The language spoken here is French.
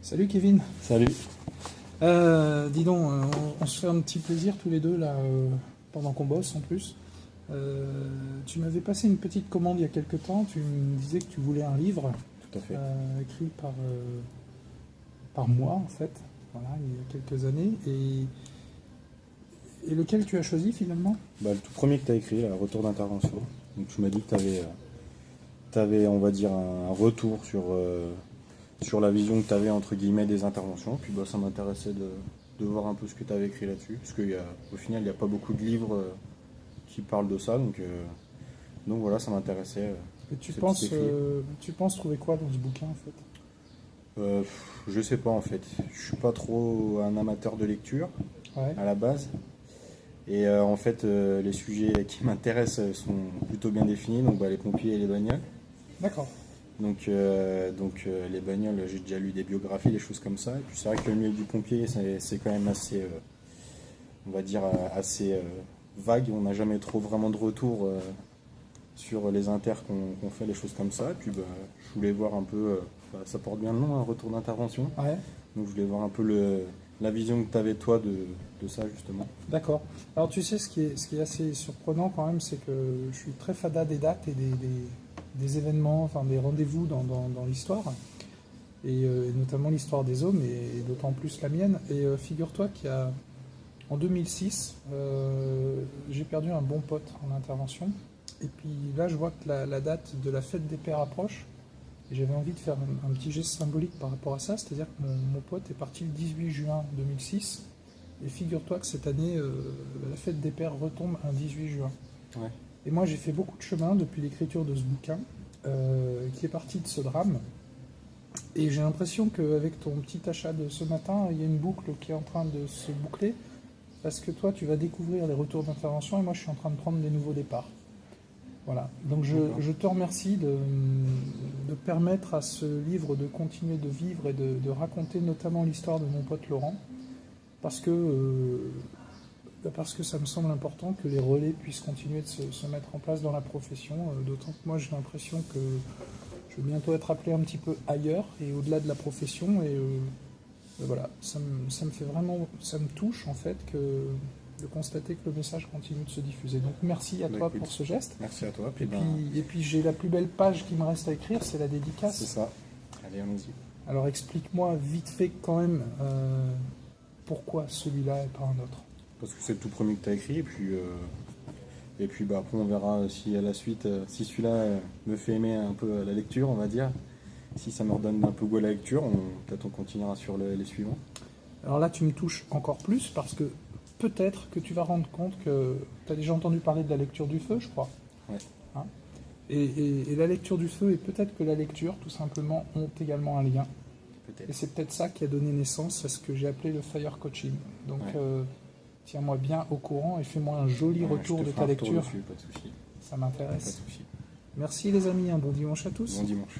Salut Kevin. Salut. Dis donc, on se fait un petit plaisir tous les deux là, pendant qu'on bosse en plus. Tu m'avais passé une petite commande il y a quelques temps. Tu me disais que tu voulais un livre Tout à fait. écrit par moi en fait, voilà, il y a quelques années. Et lequel tu as choisi finalement? Le tout premier que tu as écrit, là, Retour d'intervention. Donc tu m'as dit que tu avais, on va dire, un retour sur la vision que tu avais entre guillemets des interventions. Puis ça m'intéressait de voir un peu ce que tu avais écrit là-dessus. Parce qu'au final, il n'y a pas beaucoup de livres qui parlent de ça. Donc voilà, ça m'intéressait. Et tu penses trouver quoi dans ce bouquin en fait? Je sais pas en fait. Je suis pas trop un amateur de lecture à la base. Et en fait, les sujets qui m'intéressent sont plutôt bien définis, donc les pompiers et les bagnoles. D'accord. Donc les bagnoles, j'ai déjà lu des biographies, des choses comme ça. Et puis c'est vrai que le milieu du pompier, c'est quand même assez, on va dire, assez vague. On n'a jamais trop vraiment de retour sur les inters qu'on fait, les choses comme ça. Et puis je voulais voir un peu, ça porte bien le nom, un retour d'intervention. Ouais. Donc je voulais voir un peu la vision que tu avais toi de ça justement. D'accord. Alors tu sais, ce qui est assez surprenant quand même, c'est que je suis très fada des dates et des événements, enfin des rendez-vous dans l'histoire, et notamment l'histoire des hommes, et d'autant plus la mienne. Et figure-toi en 2006, j'ai perdu un bon pote en intervention. Et puis là, je vois que la date de la fête des pères approche. Et j'avais envie de faire un petit geste symbolique par rapport à ça, c'est-à-dire que mon pote est parti le 18 juin 2006. Et figure-toi que cette année, la fête des pères retombe un 18 juin. Ouais. Et moi, j'ai fait beaucoup de chemin depuis l'écriture de ce bouquin, qui est parti de ce drame. Et j'ai l'impression qu'avec ton petit achat de ce matin, il y a une boucle qui est en train de se boucler, parce que toi, tu vas découvrir les retours d'intervention, et moi, je suis en train de prendre des nouveaux départs. Voilà. Donc je te remercie de permettre à ce livre de continuer de vivre et de raconter notamment l'histoire de mon pote Laurent, parce que ça me semble important que les relais puissent continuer de se mettre en place dans la profession, d'autant que moi j'ai l'impression que je vais bientôt être appelé un petit peu ailleurs et au-delà de la profession, et voilà, ça me fait vraiment, ça me touche en fait de constater que le message continue de se diffuser. Donc merci à toi pour ce geste. Merci à toi. Et puis j'ai la plus belle page qui me reste à écrire, c'est la dédicace. C'est ça. Allez, allons-y. Alors explique-moi vite fait quand même pourquoi celui-là et pas un autre. Parce que c'est le tout premier que tu as écrit, et puis après on verra si à la suite, si celui-là me fait aimer un peu la lecture, on va dire. Si ça me redonne un peu goût à la lecture, peut-être on continuera sur les suivants. Alors là tu me touches encore plus parce que peut-être que tu vas rendre compte que tu as déjà entendu parler de la lecture du feu, je crois. Ouais. Hein, et la lecture du feu, et peut-être que la lecture, tout simplement, ont également un lien. Peut-être. Et c'est peut-être ça qui a donné naissance à ce que j'ai appelé le fire coaching. Donc tiens-moi bien au courant et fais-moi un joli retour de ta lecture. Dessus, pas de souci. Ça m'intéresse. Pas de souci. Merci les amis, un bon dimanche à tous. Bon dimanche.